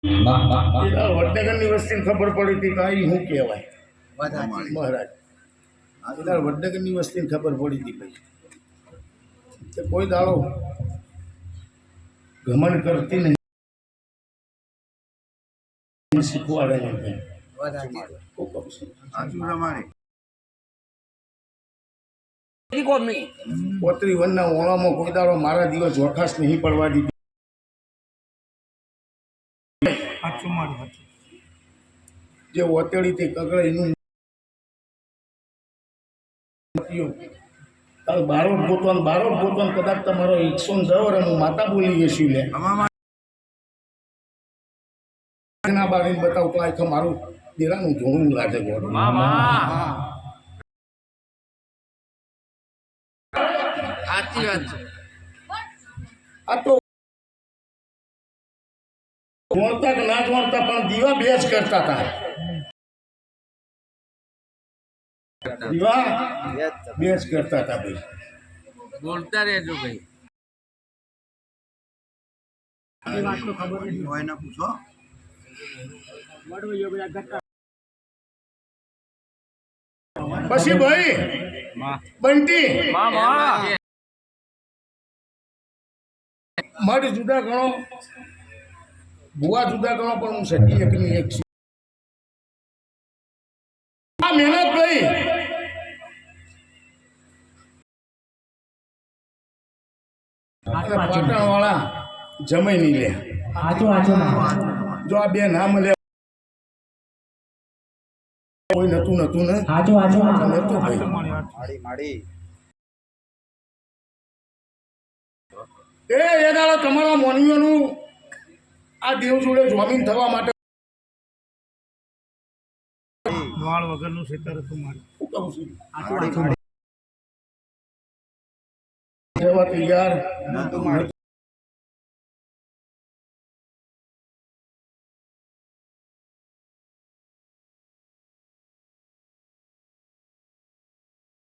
વડનગરની વસ્તીને ખબર પડી હતી કે અહીં શું કહેવાય મહારાજ. વડનગરની વસ્તીને ખબર પડી હતી ભાઈ કે કોઈ દાડો ઘમંડ કરતી નહીં, શીખવાડે નહીં. પોતરી વનના ઓળામાં કોઈ દાડો મારા દિવસ વખાસ નહીં પડવા દીધી. જે ઓતેડી તે કગળે એનું બારોટ ગોતવાન કદાચ તમારો 110 વર્ષનું માતા બોલી ગઈ લે ના બાળીને બતાવતો આ મારું દેરાનું ધોળું લાગે ગોળ. આ તો જોણતા કે ના જોણતા પણ દીવા બેસ કરતા હતા. દીવા બેસ કરતા હતા ભાઈ. બોલતા રહેજો ભાઈ. પછી ભાઈ બંટી મઢ જુદા ગણો, ભુવા જુદા ગણો, પણ હું સખી એકની એક છું. આ મહેનત ભાઈ પાટણ વાળા જમાઈ નહીં લે. જો આ બે નામ લે કોઈ નતું ને નતું ભાઈ. એ દાડો તમારા મોનવીઓનું આ દેવ જોડે જમીન થવા માટે વાળ વગરનું ખેતર હતું મારું. તૈયાર